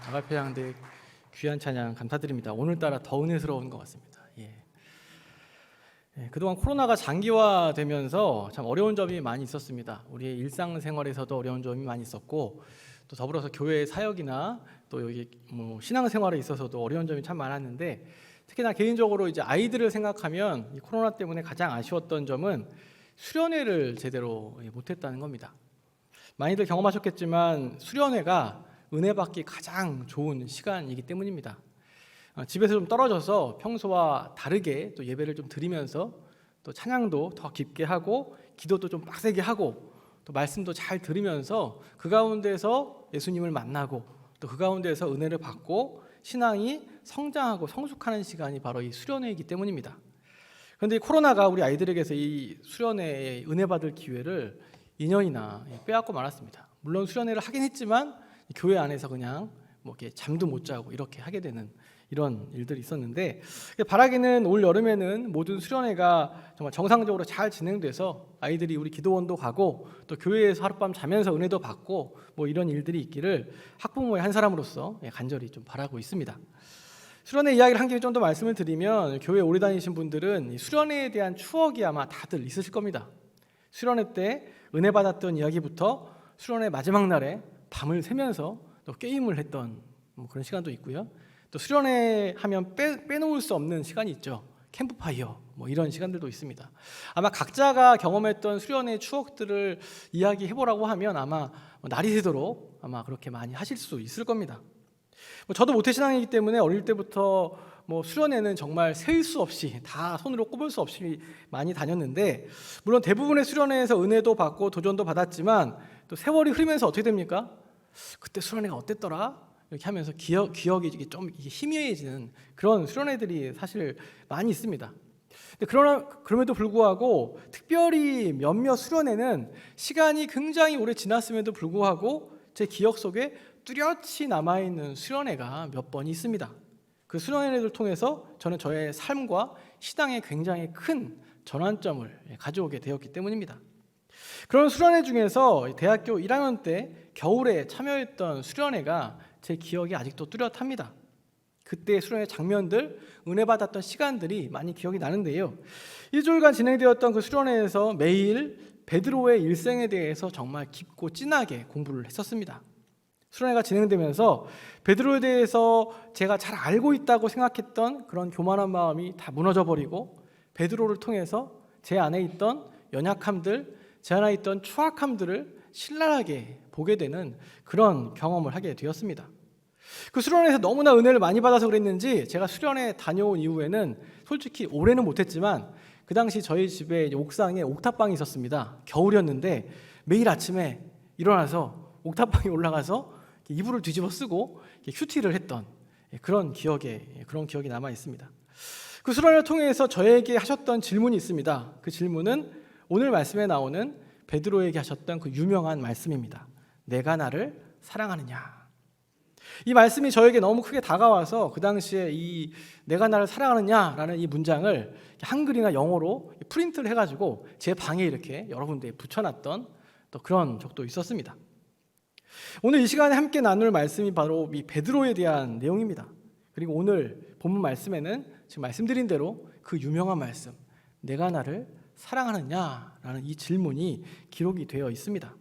아가페 양대 귀한 찬양 감사드립니다. 오늘따라 더 은혜스러운 것 같습니다. 그동안 코로나가 장기화되면서 참 어려운 점이 많이 있었습니다. 우리의 일상생활에서도 어려운 점이 많이 있었고, 또 더불어서 교회 사역이나 또 여기 신앙생활에 있어서도 어려운 점이 참 많았는데, 특히나 개인적으로 이제 아이들을 생각하면 이 코로나 때문에 가장 아쉬웠던 점은 수련회를 제대로 못했다는 겁니다. 많이들 경험하셨겠지만 수련회가 은혜 받기 가장 좋은 시간이기 때문입니다. 집에서 좀 떨어져서 평소와 다르게 또 예배를 좀 드리면서 또 찬양도 더 깊게 하고 기도도 좀 빡세게 하고 또 말씀도 잘 들으면서 그 가운데서 예수님을 만나고 또 그 가운데서 은혜를 받고 신앙이 성장하고 성숙하는 시간이 바로 이 수련회이기 때문입니다. 그런데 코로나가 우리 아이들에게서 이 수련회에 은혜 받을 기회를 2년이나 빼앗고 말았습니다. 물론 수련회를 하긴 했지만 교회 안에서 그냥 이렇게 잠도 못 자고 이렇게 하게 되는 이런 일들이 있었는데, 바라기는 올 여름에는 모든 수련회가 정말 정상적으로 잘 진행돼서 아이들이 우리 기도원도 가고 또 교회에서 하룻밤 자면서 은혜도 받고 이런 일들이 있기를 학부모의 한 사람으로서 간절히 좀 바라고 있습니다. 수련회 이야기를 한 개 좀 더 말씀을 드리면, 교회 오래 다니신 분들은 이 수련회에 대한 추억이 아마 다들 있으실 겁니다. 수련회 때 은혜 받았던 이야기부터 수련회 마지막 날에 밤을 새면서 또 게임을 했던 그런 시간도 있고요. 또 수련회 하면 빼놓을 수 없는 시간이 있죠. 캠프파이어 이런 시간들도 있습니다. 아마 각자가 경험했던 수련회 추억들을 이야기해보라고 하면 아마 날이 새도록 아마 그렇게 많이 하실 수 있을 겁니다. 저도 모태신앙이기 때문에 어릴 때부터 수련회는 정말 셀 수 없이 다 손으로 꼽을 수 없이 많이 다녔는데, 물론 대부분의 수련회에서 은혜도 받고 도전도 받았지만 또 세월이 흐르면서 어떻게 됩니까? 그때 수련회가 어땠더라? 이렇게 하면서 기억이 좀 희미해지는 그런 수련회들이 사실 많이 있습니다. 그럼에도 불구하고 특별히 몇몇 수련회는 시간이 굉장히 오래 지났음에도 불구하고 제 기억 속에 뚜렷이 남아있는 수련회가 몇 번 있습니다. 그 수련회를 통해서 저는 저의 삶과 신앙에 굉장히 큰 전환점을 가져오게 되었기 때문입니다. 그런 수련회 중에서 대학교 1학년 때 겨울에 참여했던 수련회가 제 기억이 아직도 뚜렷합니다. 그때 수련회 장면들, 은혜 받았던 시간들이 많이 기억이 나는데요. 1주일간 진행되었던 그 수련회에서 매일 베드로의 일생에 대해서 정말 깊고 진하게 공부를 했었습니다. 수련회가 진행되면서 베드로에 대해서 제가 잘 알고 있다고 생각했던 그런 교만한 마음이 다 무너져버리고, 베드로를 통해서 제 안에 있던 연약함들, 제 안에 있던 추악함들을 신랄하게 보게 되는 그런 경험을 하게 되었습니다. 그 수련회에서 너무나 은혜를 많이 받아서 그랬는지 제가 수련회 다녀온 이후에는 솔직히 올해는 못했지만 그 당시 저희 집에 옥상에 옥탑방이 있었습니다. 겨울이었는데 매일 아침에 일어나서 옥탑방에 올라가서 이불을 뒤집어 쓰고 큐티를 했던 그런 기억이 남아 있습니다. 그 수련회를 통해서 저에게 하셨던 질문이 있습니다. 그 질문은 오늘 말씀에 나오는 베드로에게 하셨던 그 유명한 말씀입니다. 내가 나를 사랑하느냐. 이 말씀이 저에게 너무 크게 다가와서 그 당시에 이 내가 나를 사랑하느냐라는 이 문장을 한글이나 영어로 프린트를 해가지고 제 방에 이렇게 여러 군데에 붙여놨던 또 그런 적도 있었습니다. 오늘 이 시간에 함께 나눌 말씀이 바로 이 베드로에 대한 내용입니다. 그리고 오늘 본문 말씀에는 지금 말씀드린 대로 그 유명한 말씀, 내가 나를 사랑하느냐라는 이 질문이 기록이 되어 있습니다.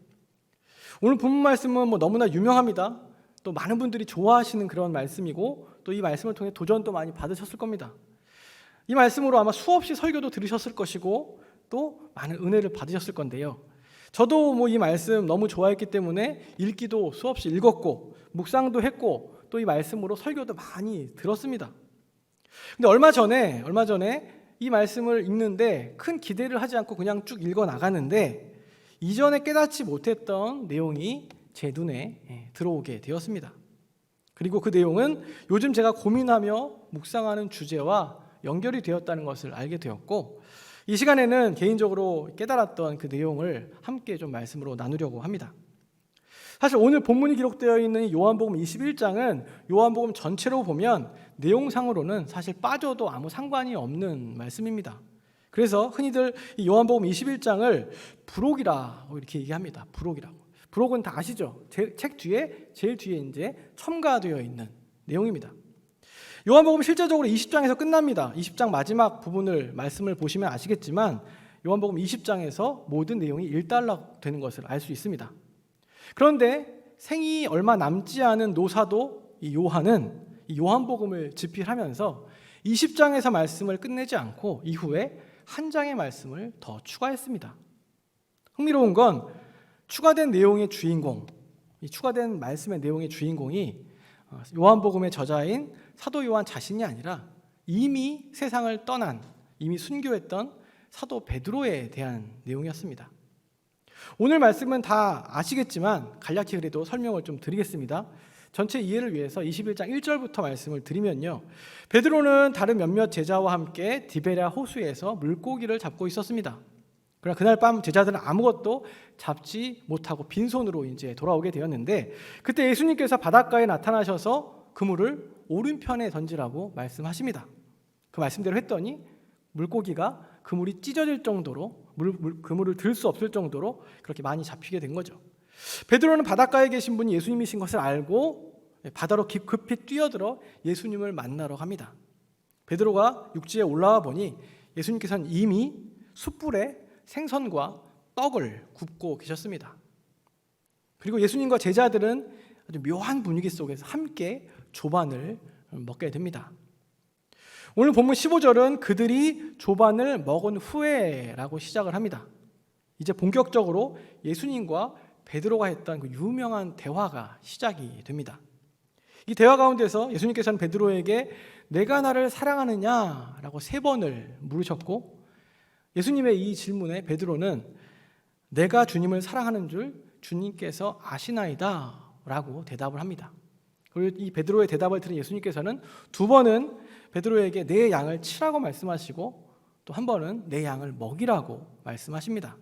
오늘 본문 말씀은 너무나 유명합니다. 또 많은 분들이 좋아하시는 그런 말씀이고, 또 이 말씀을 통해 도전도 많이 받으셨을 겁니다. 이 말씀으로 아마 수없이 설교도 들으셨을 것이고 또 많은 은혜를 받으셨을 건데요. 저도 이 말씀 너무 좋아했기 때문에 읽기도 수없이 읽었고 묵상도 했고 또 이 말씀으로 설교도 많이 들었습니다. 근데 얼마 전에 이 말씀을 읽는데 큰 기대를 하지 않고 그냥 쭉 읽어 나가는데 이전에 깨닫지 못했던 내용이 제 눈에 들어오게 되었습니다. 그리고 그 내용은 요즘 제가 고민하며 묵상하는 주제와 연결이 되었다는 것을 알게 되었고, 이 시간에는 개인적으로 깨달았던 그 내용을 함께 좀 말씀으로 나누려고 합니다. 사실 오늘 본문이 기록되어 있는 요한복음 21장은 요한복음 전체로 보면 내용상으로는 사실 빠져도 아무 상관이 없는 말씀입니다. 그래서 흔히들 이 요한복음 21장을 부록이라고 이렇게 얘기합니다. 부록이라고. 부록은 다 아시죠? 책 뒤에 제일 뒤에 이제 첨가되어 있는 내용입니다. 요한복음 실제적으로 20장에서 끝납니다. 20장 마지막 부분을 말씀을 보시면 아시겠지만 요한복음 20장에서 모든 내용이 일단락되는 것을 알 수 있습니다. 그런데 생이 얼마 남지 않은 노사도 이 요한은 이 요한복음을 집필하면서 20장에서 말씀을 끝내지 않고 이후에 한 장의 말씀을 더 추가했습니다. 흥미로운 건 추가된 내용의 주인공, 이 추가된 말씀의 내용의 주인공이 요한복음의 저자인 사도 요한 자신이 아니라 이미 세상을 떠난, 이미 순교했던 사도 베드로에 대한 내용이었습니다. 오늘 말씀은 다 아시겠지만 간략히 그래도 설명을 좀 드리겠습니다. 전체 이해를 위해서 21장 1절부터 말씀을 드리면요, 베드로는 다른 몇몇 제자와 함께 디베랴 호수에서 물고기를 잡고 있었습니다. 그러나 그날 밤 제자들은 아무것도 잡지 못하고 빈손으로 이제 돌아오게 되었는데, 그때 예수님께서 바닷가에 나타나셔서 그물을 오른편에 던지라고 말씀하십니다. 그 말씀대로 했더니 물고기가 그물이 찢어질 정도로 그물을 들 수 없을 정도로 그렇게 많이 잡히게 된 거죠. 베드로는 바닷가에 계신 분이 예수님이신 것을 알고 바다로 급히 뛰어들어 예수님을 만나러 갑니다. 베드로가 육지에 올라와 보니 예수님께서는 이미 숯불에 생선과 떡을 굽고 계셨습니다. 그리고 예수님과 제자들은 아주 묘한 분위기 속에서 함께 조반을 먹게 됩니다. 오늘 본문 15절은 그들이 조반을 먹은 후에라고 시작을 합니다. 이제 본격적으로 예수님과 베드로가 했던 그 유명한 대화가 시작이 됩니다. 이 대화 가운데서 예수님께서는 베드로에게 내가 나를 사랑하느냐라고 3번을 물으셨고, 예수님의 이 질문에 베드로는 내가 주님을 사랑하는 줄 주님께서 아시나이다 라고 대답을 합니다. 그리고 이 베드로의 대답을 들은 예수님께서는 2번은 베드로에게 내 양을 치라고 말씀하시고 또 한 번은 내 양을 먹이라고 말씀하십니다.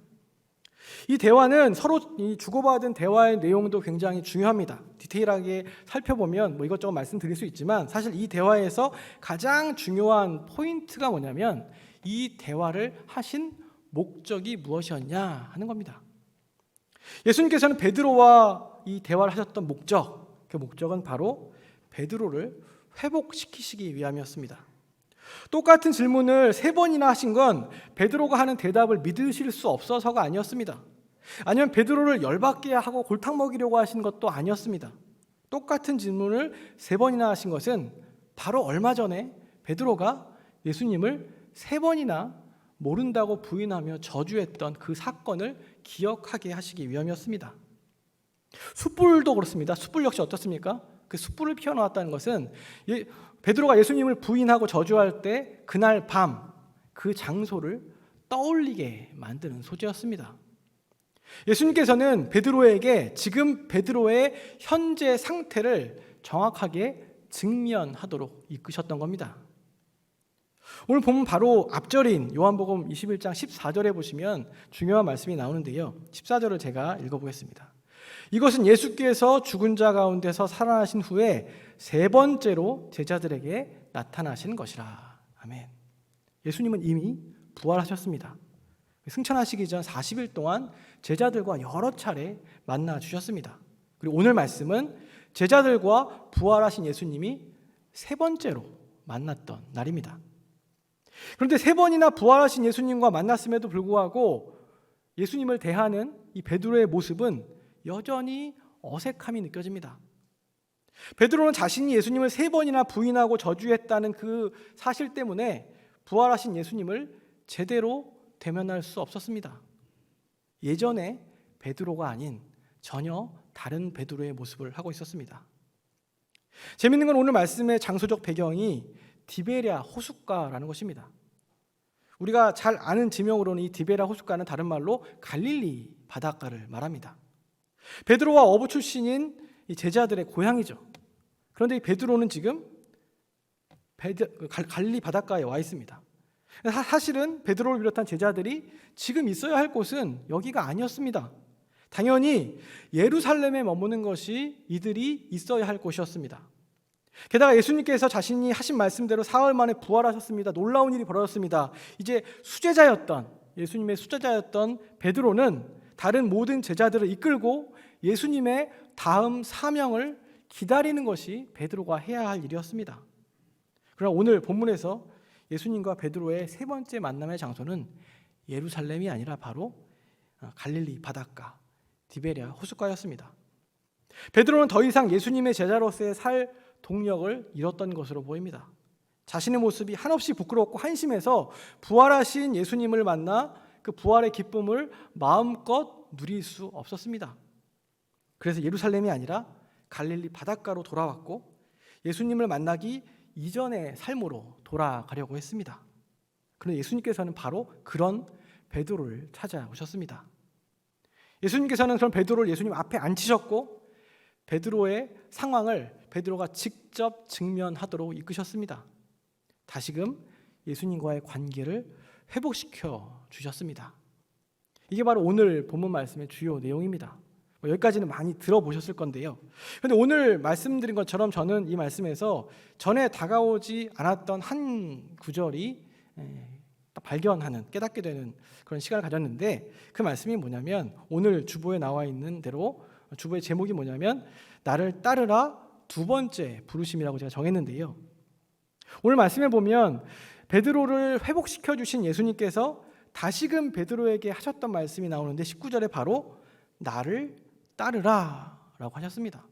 이 대화는 서로 주고받은 대화의 내용도 굉장히 중요합니다. 디테일하게 살펴보면 이것저것 말씀드릴 수 있지만 사실 이 대화에서 가장 중요한 포인트가 뭐냐면 이 대화를 하신 목적이 무엇이었냐 하는 겁니다. 예수님께서는 베드로와 이 대화를 하셨던 목적, 그 목적은 바로 베드로를 회복시키시기 위함이었습니다. 똑같은 질문을 3번이나 하신 건 베드로가 하는 대답을 믿으실 수 없어서가 아니었습니다. 아니면 베드로를 열받게 하고 골탕 먹이려고 하신 것도 아니었습니다. 똑같은 질문을 3번이나 하신 것은 바로 얼마 전에 베드로가 예수님을 3번이나 모른다고 부인하며 저주했던 그 사건을 기억하게 하시기 위함이었습니다. 숯불도 그렇습니다. 숯불 역시 어떻습니까? 그 숯불을 피워놓았다는 것은 베드로가 예수님을 부인하고 저주할 때 그날 밤 그 장소를 떠올리게 만드는 소재였습니다. 예수님께서는 베드로에게 지금 베드로의 현재 상태를 정확하게 직면하도록 이끄셨던 겁니다. 오늘 보면 바로 앞절인 요한복음 21장 14절에 보시면 중요한 말씀이 나오는데요. 14절을 제가 읽어보겠습니다. 이것은 예수께서 죽은 자 가운데서 살아나신 후에 3번째로 제자들에게 나타나신 것이라. 아멘. 예수님은 이미 부활하셨습니다. 승천하시기 전 40일 동안 제자들과 여러 차례 만나 주셨습니다. 그리고 오늘 말씀은 제자들과 부활하신 예수님이 3번째로 만났던 날입니다. 그런데 3번이나 부활하신 예수님과 만났음에도 불구하고 예수님을 대하는 이 베드로의 모습은 여전히 어색함이 느껴집니다. 베드로는 자신이 예수님을 3번이나 부인하고 저주했다는 그 사실 때문에 부활하신 예수님을 제대로 대면할 수 없었습니다. 예전에 베드로가 아닌 전혀 다른 베드로의 모습을 하고 있었습니다. 재미있는 건 오늘 말씀의 장소적 배경이 디베랴 호숫가라는 것입니다. 우리가 잘 아는 지명으로는 이 디베랴 호숫가는 다른 말로 갈릴리 바닷가를 말합니다. 베드로와 어부 출신인 이 제자들의 고향이죠. 그런데 이 베드로는 지금 갈릴리 바닷가에 와 있습니다. 사실은 베드로를 비롯한 제자들이 지금 있어야 할 곳은 여기가 아니었습니다. 당연히 예루살렘에 머무는 것이 이들이 있어야 할 곳이었습니다. 게다가 예수님께서 자신이 하신 말씀대로 사흘 만에 부활하셨습니다. 놀라운 일이 벌어졌습니다. 이제 예수님의 수제자였던 베드로는 다른 모든 제자들을 이끌고 예수님의 다음 사명을 기다리는 것이 베드로가 해야 할 일이었습니다. 그러나 오늘 본문에서 예수님과 베드로의 세 번째 만남의 장소는 예루살렘이 아니라 바로 갈릴리 바닷가 디베랴 호숫가였습니다. 베드로는 더 이상 예수님의 제자로서의 살 동력을 잃었던 것으로 보입니다. 자신의 모습이 한없이 부끄럽고 한심해서 부활하신 예수님을 만나 그 부활의 기쁨을 마음껏 누릴 수 없었습니다. 그래서 예루살렘이 아니라 갈릴리 바닷가로 돌아왔고 예수님을 만나기 이전의 삶으로 돌아가려고 했습니다. 그런데 예수님께서는 바로 그런 베드로를 찾아오셨습니다. 예수님께서는 그런 베드로를 예수님 앞에 앉히셨고 베드로의 상황을 베드로가 직접 직면하도록 이끄셨습니다. 다시금 예수님과의 관계를 회복시켜 주셨습니다. 이게 바로 오늘 본문 말씀의 주요 내용입니다. 여기까지는 많이 들어보셨을 건데요. 그런데 오늘 말씀드린 것처럼 저는 이 말씀에서 전에 다가오지 않았던 한 구절이 발견하는, 깨닫게 되는 그런 시간을 가졌는데 그 말씀이 뭐냐면 오늘 주보에 나와 있는 대로 주보의 제목이 뭐냐면 나를 따르라 두 번째 부르심이라고 제가 정했는데요. 오늘 말씀에 보면 베드로를 회복시켜 주신 예수님께서 다시금 베드로에게 하셨던 말씀이 나오는데 19절에 바로 나를 따르라 라고 하셨습니다.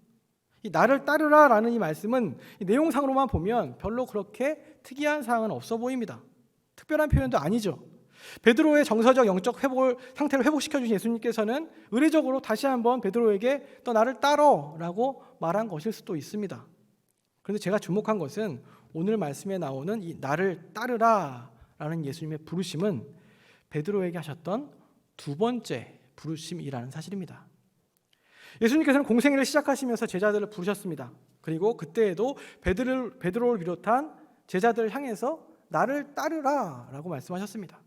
이 나를 따르라 라는 이 말씀은 이 내용상으로만 보면 별로 그렇게 특이한 사항은 없어 보입니다. 특별한 표현도 아니죠. 베드로의 정서적 영적 상태를 회복시켜 주신 예수님께서는 의례적으로 다시 한번 베드로에게 너 나를 따라 라고 말한 것일 수도 있습니다. 그런데 제가 주목한 것은 오늘 말씀에 나오는 이 나를 따르라 라는 예수님의 부르심은 베드로에게 하셨던 두 번째 부르심이라는 사실입니다. 예수님께서는 공생애를 시작하시면서 제자들을 부르셨습니다. 그리고 그때에도 베드로를 비롯한 제자들을 향해서 나를 따르라 라고 말씀하셨습니다.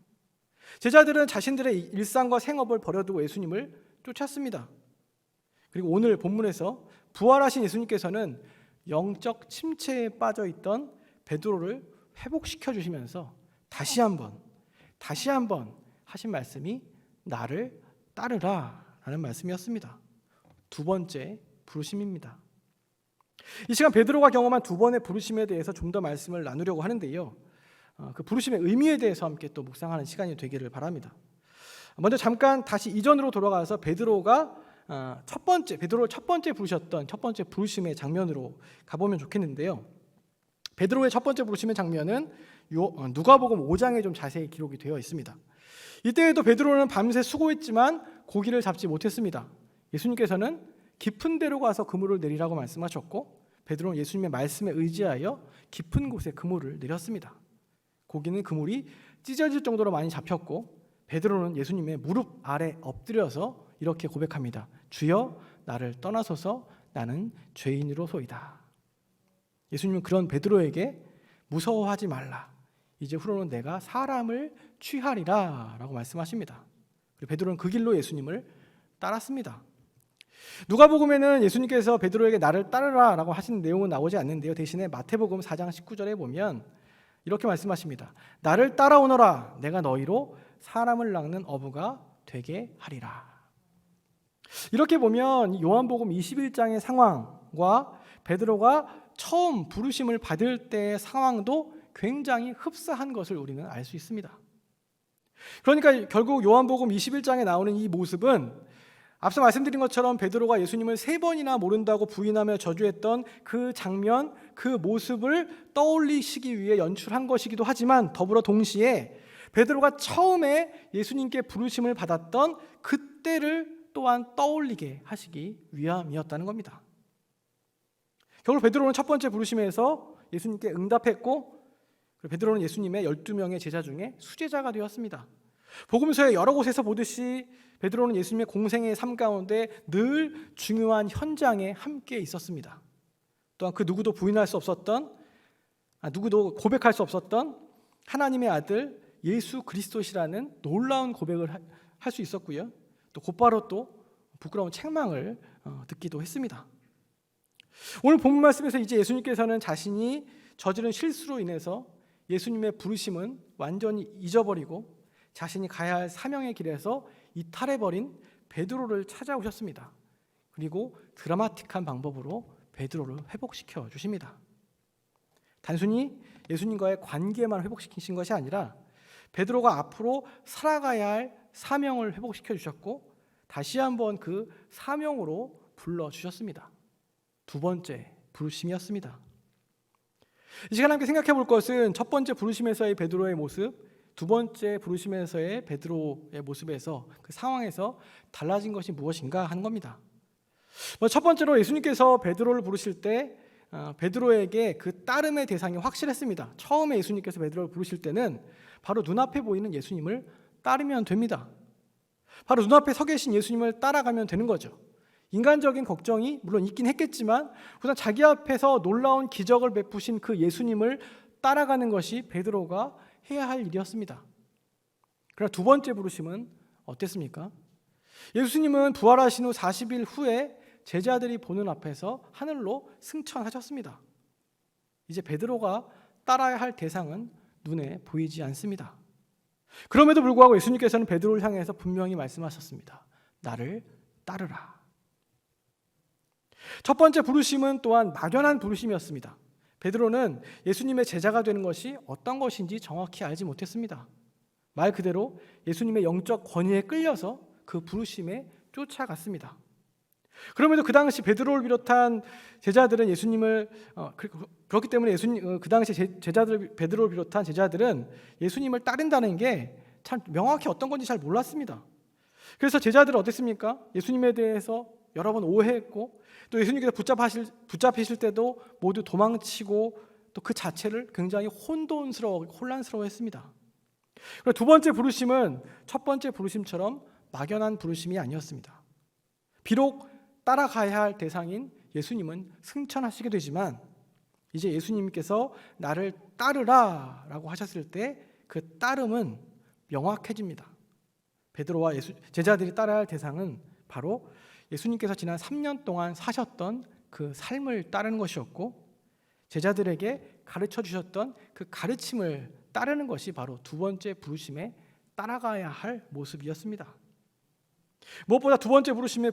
제자들은 자신들의 일상과 생업을 버려두고 예수님을 쫓았습니다. 그리고 오늘 본문에서 부활하신 예수님께서는 영적 침체에 빠져 있던 베드로를 회복시켜 주시면서 다시 한번 하신 말씀이 나를 따르라 라는 말씀이었습니다. 두 번째 부르심입니다. 이 시간 베드로가 경험한 두 번의 부르심에 대해서 좀 더 말씀을 나누려고 하는데요. 그 부르심의 의미에 대해서 함께 또 묵상하는 시간이 되기를 바랍니다. 먼저 잠깐 다시 이전으로 돌아가서 베드로를 첫 번째 부르셨던 첫 번째 부르심의 장면으로 가보면 좋겠는데요. 베드로의 첫 번째 부르심의 장면은 누가복음 5장에 좀 자세히 기록이 되어 있습니다. 이때에도 베드로는 밤새 수고했지만 고기를 잡지 못했습니다. 예수님께서는 깊은 데로 가서 그물을 내리라고 말씀하셨고 베드로는 예수님의 말씀에 의지하여 깊은 곳에 그물을 내렸습니다. 고기는 그물이 찢어질 정도로 많이 잡혔고 베드로는 예수님의 무릎 아래 엎드려서 이렇게 고백합니다. 주여 나를 떠나소서 나는 죄인으로소이다. 예수님은 그런 베드로에게 무서워하지 말라. 이제 후로는 내가 사람을 취하리라 라고 말씀하십니다. 그리고 베드로는 그 길로 예수님을 따랐습니다. 누가복음에는 예수님께서 베드로에게 나를 따르라 라고 하신 내용은 나오지 않는데요. 대신에 마태복음 4장 19절에 보면 이렇게 말씀하십니다. 나를 따라오너라 내가 너희로 사람을 낚는 어부가 되게 하리라. 이렇게 보면 요한복음 21장의 상황과 베드로가 처음 부르심을 받을 때의 상황도 굉장히 흡사한 것을 우리는 알 수 있습니다. 그러니까 결국 요한복음 21장에 나오는 이 모습은 앞서 말씀드린 것처럼 베드로가 예수님을 3번이나 모른다고 부인하며 저주했던 그 장면, 그 모습을 떠올리시기 위해 연출한 것이기도 하지만 더불어 동시에 베드로가 처음에 예수님께 부르심을 받았던 그때를 또한 떠올리게 하시기 위함이었다는 겁니다. 결국 베드로는 첫 번째 부르심에서 예수님께 응답했고 베드로는 예수님의 12명의 제자 중에 수제자가 되었습니다. 복음서의 여러 곳에서 보듯이 베드로는 예수님의 공생의 삶 가운데 늘 중요한 현장에 함께 있었습니다. 또한 그 누구도 부인할 수 없었던, 누구도 고백할 수 없었던 하나님의 아들 예수 그리스도시라는 놀라운 고백을 할 수 있었고요. 또 곧바로 또 부끄러운 책망을 듣기도 했습니다. 오늘 본문 말씀에서 이제 예수님께서는 자신이 저지른 실수로 인해서 예수님의 부르심은 완전히 잊어버리고 자신이 가야 할 사명의 길에서 이탈해버린 베드로를 찾아오셨습니다. 그리고 드라마틱한 방법으로 베드로를 회복시켜 주십니다. 단순히 예수님과의 관계만 회복시키신 것이 아니라 베드로가 앞으로 살아가야 할 사명을 회복시켜 주셨고 다시 한번 그 사명으로 불러주셨습니다. 두 번째 부르심이었습니다. 이 시간 함께 생각해 볼 것은 첫 번째 부르심에서의 베드로의 모습, 두 번째 부르심에서의 베드로의 모습에서 그 상황에서 달라진 것이 무엇인가 하는 겁니다. 첫 번째로 예수님께서 베드로를 부르실 때 베드로에게 그 따름의 대상이 확실했습니다. 처음에 예수님께서 베드로를 부르실 때는 바로 눈앞에 보이는 예수님을 따르면 됩니다. 바로 눈앞에 서 계신 예수님을 따라가면 되는 거죠. 인간적인 걱정이 물론 있긴 했겠지만 우선 자기 앞에서 놀라운 기적을 베푸신 그 예수님을 따라가는 것이 베드로가 해야 할 일이었습니다. 그러나 두 번째 부르심은 어땠습니까? 예수님은 부활하신 후 40일 후에 제자들이 보는 앞에서 하늘로 승천하셨습니다. 이제 베드로가 따라야 할 대상은 눈에 보이지 않습니다. 그럼에도 불구하고 예수님께서는 베드로를 향해서 분명히 말씀하셨습니다. 나를 따르라. 첫 번째 부르심은 또한 막연한 부르심이었습니다. 베드로는 예수님의 제자가 되는 것이 어떤 것인지 정확히 알지 못했습니다. 말 그대로 예수님의 영적 권위에 끌려서 그 부르심에 쫓아갔습니다. 그럼에도 그 당시 베드로를 비롯한 제자들은 예수님을 그렇기 때문에 그 당시 제자들 베드로를 비롯한 제자들은 예수님을 따른다는 게 참 명확히 어떤 건지 잘 몰랐습니다. 그래서 제자들은 어땠습니까? 예수님에 대해서 여러 번 오해했고 또 예수님께서 붙잡히실 때도 모두 도망치고 또 그 자체를 굉장히 혼란스러워했습니다. 그리고 두 번째 부르심은 첫 번째 부르심처럼 막연한 부르심이 아니었습니다. 비록 따라가야 할 대상인 예수님은 승천하시게 되지만 이제 예수님께서 나를 따르라 라고 하셨을 때 그 따름은 명확해집니다. 베드로와 제자들이 따라야 할 대상은 바로 예수님께서 지난 3년 동안 사셨던 그 삶을 따르는 것이었고 제자들에게 가르쳐 주셨던 그 가르침을 따르는 것이 바로 두 번째 부르심에 따라가야 할 모습이었습니다. 무엇보다 두 번째 부르심은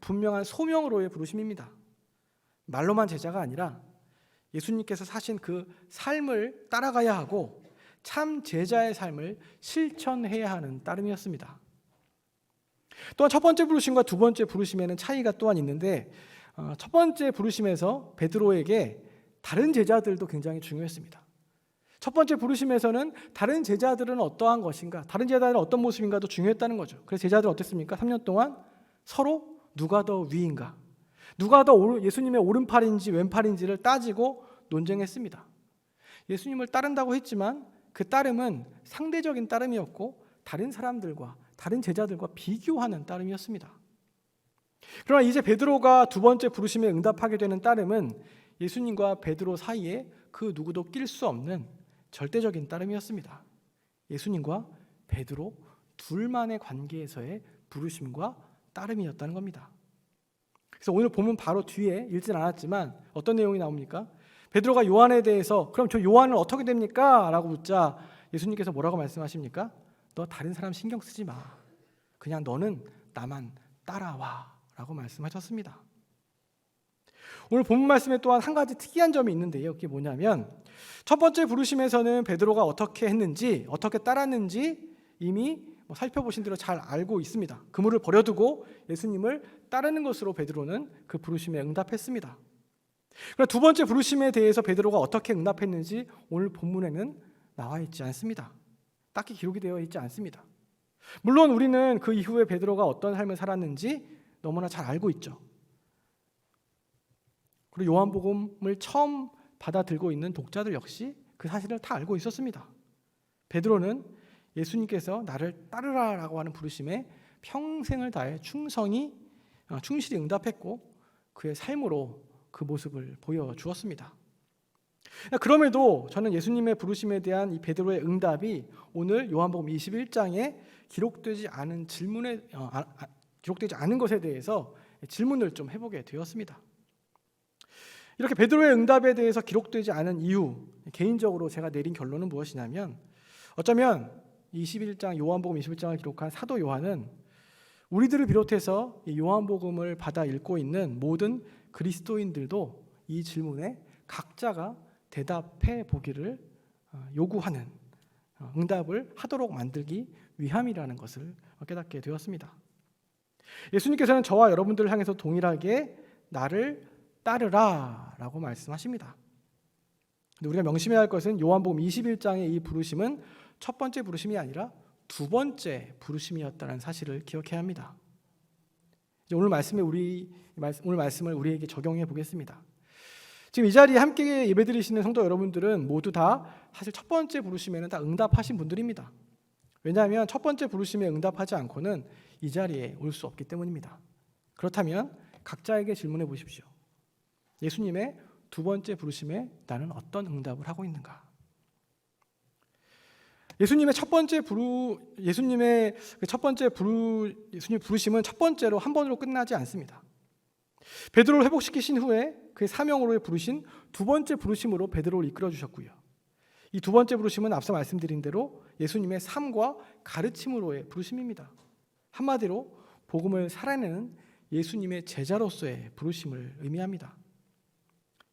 분명한 소명으로의 부르심입니다. 말로만 제자가 아니라 예수님께서 사신 그 삶을 따라가야 하고 참 제자의 삶을 실천해야 하는 따름이었습니다. 또한 첫 번째 부르심과 두 번째 부르심에는 차이가 또한 있는데 첫 번째 부르심에서 베드로에게 다른 제자들도 굉장히 중요했습니다. 첫 번째 부르심에서는 다른 제자들은 어떠한 것인가, 다른 제자들은 어떤 모습인가도 중요했다는 거죠. 그래서 제자들은 어땠습니까? 3년 동안 서로 누가 더 위인가, 누가 더 예수님의 오른팔인지 왼팔인지를 따지고 논쟁했습니다. 예수님을 따른다고 했지만 그 따름은 상대적인 따름이었고 다른 사람들과 다른 제자들과 비교하는 따름이었습니다. 그러나 이제 베드로가 두 번째 부르심에 응답하게 되는 따름은 예수님과 베드로 사이에 그 누구도 낄 수 없는 절대적인 따름이었습니다. 예수님과 베드로 둘만의 관계에서의 부르심과 따름이었다는 겁니다. 그래서 오늘 보면 바로 뒤에 읽진 않았지만 어떤 내용이 나옵니까? 베드로가 요한에 대해서 그럼 저 요한은 어떻게 됩니까? 라고 묻자 예수님께서 뭐라고 말씀하십니까? 너 다른 사람 신경 쓰지 마. 그냥 너는 나만 따라와 라고 말씀하셨습니다. 오늘 본문 말씀에 또한 한 가지 특이한 점이 있는데요. 그게 뭐냐면 첫 번째 부르심에서는 베드로가 어떻게 했는지 어떻게 따랐는지 이미 살펴보신 대로 잘 알고 있습니다. 그물을 버려두고 예수님을 따르는 것으로 베드로는 그 부르심에 응답했습니다. 그러나 두 번째 부르심에 대해서 베드로가 어떻게 응답했는지 오늘 본문에는 나와 있지 않습니다. 딱히 기록이 되어 있지 않습니다. 물론 우리는 그 이후에 베드로가 어떤 삶을 살았는지 너무나 잘 알고 있죠. 그리고 요한복음을 처음 받아들고 있는 독자들 역시 그 사실을 다 알고 있었습니다. 베드로는 예수님께서 나를 따르라라고 하는 부르심에 평생을 다해 충실히 응답했고 그의 삶으로 그 모습을 보여주었습니다. 그럼에도 저는 예수님의 부르심에 대한 이 베드로의 응답이 오늘 요한복음 21장에 기록되지 않은 것에 대해서 질문을 좀 해보게 되었습니다. 이렇게 베드로의 응답에 대해서 기록되지 않은 이유, 개인적으로 제가 내린 결론은 무엇이냐면 어쩌면 요한복음 21장을 기록한 사도 요한은 우리들을 비롯해서 이 요한복음을 받아 읽고 있는 모든 그리스도인들도 이 질문에 각자가 대답해 보기를 요구하는 응답을 하도록 만들기 위함이라는 것을 깨닫게 되었습니다. 예수님께서는 저와 여러분들을 향해서 동일하게 나를 따르라 라고 말씀하십니다. 근데 우리가 명심해야 할 것은 요한복음 21장의 이 부르심은 첫 번째 부르심이 아니라 두 번째 부르심이었다는 사실을 기억해야 합니다. 이제 오늘 말씀을 우리에게 적용해 보겠습니다. 지금 이 자리에 함께 예배드리시는 성도 여러분들은 모두 다 사실 첫 번째 부르심에는 다 응답하신 분들입니다. 왜냐하면 첫 번째 부르심에 응답하지 않고는 이 자리에 올 수 없기 때문입니다. 그렇다면 각자에게 질문해 보십시오. 예수님의 두 번째 부르심에 나는 어떤 응답을 하고 있는가? 예수님의 부르심은 첫 번째로 한 번으로 끝나지 않습니다. 베드로를 회복시키신 후에 그의 사명으로 부르신 두 번째 부르심으로 베드로를 이끌어 주셨고요. 이 두 번째 부르심은 앞서 말씀드린 대로 예수님의 삶과 가르침으로의 부르심입니다. 한마디로 복음을 살아내는 예수님의 제자로서의 부르심을 의미합니다.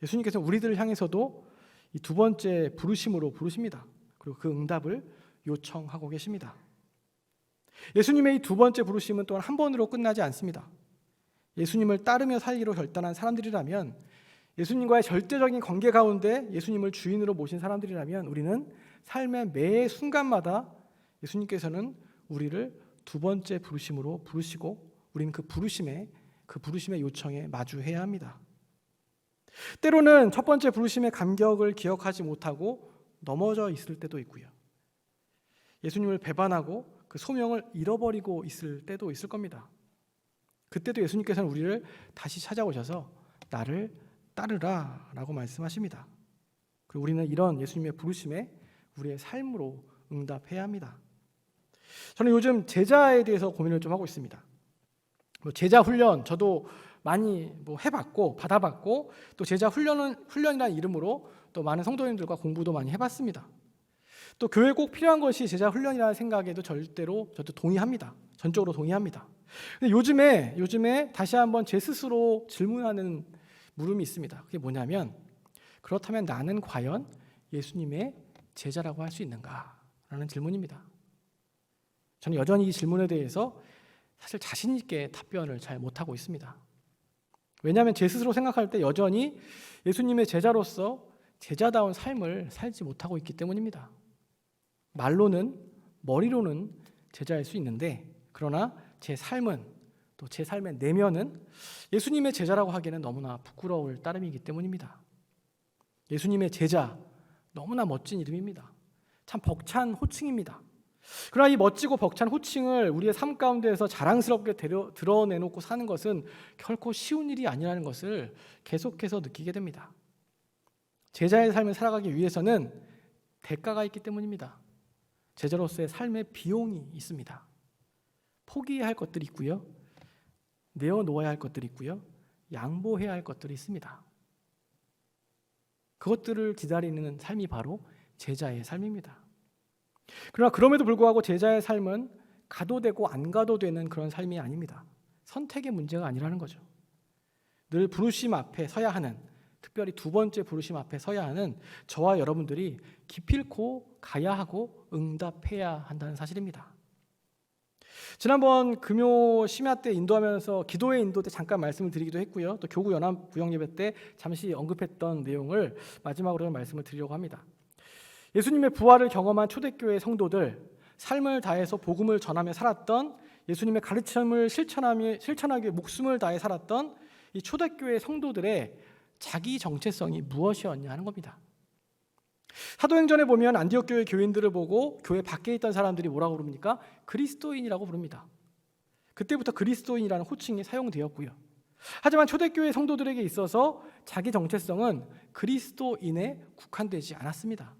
예수님께서는 우리들을 향해서도 이 두 번째 부르심으로 부르십니다. 그리고 그 응답을 요청하고 계십니다. 예수님의 이 두 번째 부르심은 또한 한 번으로 끝나지 않습니다. 예수님을 따르며 살기로 결단한 사람들이라면, 예수님과의 절대적인 관계 가운데 예수님을 주인으로 모신 사람들이라면 우리는 삶의 매 순간마다 예수님께서는 우리를 두 번째 부르심으로 부르시고 우리는 그 부르심의 요청에 마주해야 합니다. 때로는 첫 번째 부르심의 감격을 기억하지 못하고 넘어져 있을 때도 있고요. 예수님을 배반하고 그 소명을 잃어버리고 있을 때도 있을 겁니다. 그때도 예수님께서는 우리를 다시 찾아오셔서 나를 따르라 라고 말씀하십니다. 그리고 우리는 이런 예수님의 부르심에 우리의 삶으로 응답해야 합니다. 저는 요즘 제자에 대해서 고민을 좀 하고 있습니다. 제자 훈련 저도 많이 해봤고 받아봤고 또 제자 훈련이라는 이름으로 또 많은 성도님들과 공부도 많이 해봤습니다. 또 교회에 꼭 필요한 것이 제자 훈련이라는 생각에도 저도 동의합니다. 전적으로 동의합니다. 근데 요즘에 다시 한번 제 스스로 질문하는 물음이 있습니다. 그게 뭐냐면, 그렇다면 나는 과연 예수님의 제자라고 할 수 있는가? 라는 질문입니다. 저는 여전히 이 질문에 대해서 사실 자신 있게 답변을 잘 못하고 있습니다. 왜냐하면 제 스스로 생각할 때 여전히 예수님의 제자로서 제자다운 삶을 살지 못하고 있기 때문입니다. 머리로는 제자일 수 있는데, 그러나 제 삶은, 또 제 삶의 내면은 예수님의 제자라고 하기에는 너무나 부끄러울 따름이기 때문입니다. 예수님의 제자, 너무나 멋진 이름입니다. 참 벅찬 호칭입니다. 그러나 이 멋지고 벅찬 호칭을 우리의 삶 가운데에서 자랑스럽게 드러내놓고 사는 것은 결코 쉬운 일이 아니라는 것을 계속해서 느끼게 됩니다. 제자의 삶을 살아가기 위해서는 대가가 있기 때문입니다. 제자로서의 삶의 비용이 있습니다. 포기해야 할 것들이 있고요, 내어놓아야 할 것들이 있고요, 양보해야 할 것들이 있습니다. 그것들을 기다리는 삶이 바로 제자의 삶입니다. 그러나 그럼에도 불구하고 제자의 삶은 가도 되고 안 가도 되는 그런 삶이 아닙니다. 선택의 문제가 아니라는 거죠. 늘 부르심 앞에 서야 하는, 특별히 두 번째 부르심 앞에 서야 하는 저와 여러분들이 기필코 가야 하고 응답해야 한다는 사실입니다. 지난번 금요 심야 때 인도하면서 기도의 인도 때 잠깐 말씀을 드리기도 했고요. 또 교구 연합 구역 예배 때 잠시 언급했던 내용을 마지막으로 말씀을 드리려고 합니다. 예수님의 부활을 경험한 초대교회 성도들, 삶을 다해서 복음을 전하며 살았던, 예수님의 가르침을 실천하기 위해 목숨을 다해 살았던 이 초대교회 성도들의 자기 정체성이 무엇이었냐 하는 겁니다. 사도행전에 보면 안디옥 교회 교인들을 보고 교회 밖에 있던 사람들이 뭐라고 부릅니까? 그리스도인이라고 부릅니다. 그때부터 그리스도인이라는 호칭이 사용되었고요. 하지만 초대교회 성도들에게 있어서 자기 정체성은 그리스도인에 국한되지 않았습니다.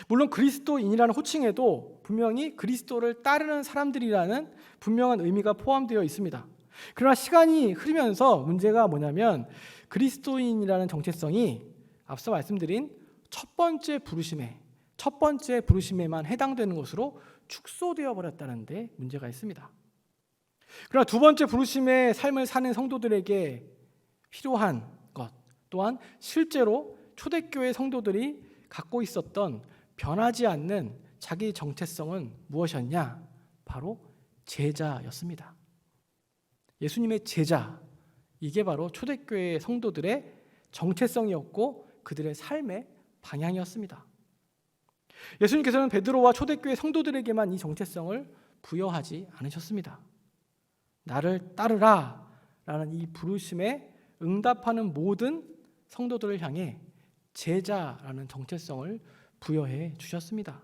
물론 그리스도인이라는 호칭에도 분명히 그리스도를 따르는 사람들이라는 분명한 의미가 포함되어 있습니다. 그러나 시간이 흐르면서 문제가 뭐냐면, 그리스도인이라는 정체성이 앞서 말씀드린 첫 번째 부르심에만 해당되는 것으로 축소되어 버렸다는 데 문제가 있습니다. 그러나 두 번째 부르심의 삶을 사는 성도들에게 필요한 것 또한 실제로 초대교회 성도들이 갖고 있었던 변하지 않는 자기 정체성은 무엇이었냐? 바로 제자였습니다. 예수님의 제자, 이게 바로 초대교회 성도들의 정체성이었고 그들의 삶의 방향이었습니다. 예수님께서는 베드로와 초대교회 성도들에게만 이 정체성을 부여하지 않으셨습니다. 나를 따르라 라는 이 부르심에 응답하는 모든 성도들을 향해 제자라는 정체성을 부여해 주셨습니다.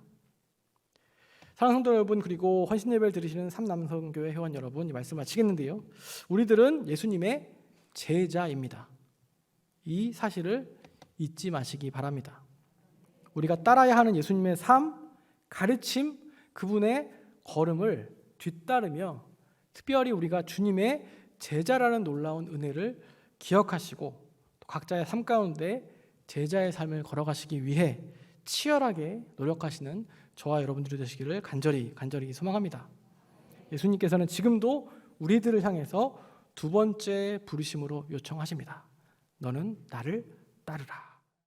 사랑하는 성도 여러분, 그리고 헌신예배를 들으시는 삼남성교회 회원 여러분, 이 말씀 마치겠는데요, 우리들은 예수님의 제자입니다. 이 사실을 잊지 마시기 바랍니다. 우리가 따라야 하는 예수님의 삶, 가르침, 그분의 걸음을 뒤따르며 특별히 우리가 주님의 제자라는 놀라운 은혜를 기억하시고 또 각자의 삶 가운데 제자의 삶을 걸어가시기 위해 치열하게 노력하시는 저와 여러분들이 되시기를 간절히 소망합니다. 예수님께서는 지금도 우리들을 향해서 두 번째 부르심으로 요청하십니다. 너는 나를 따르라.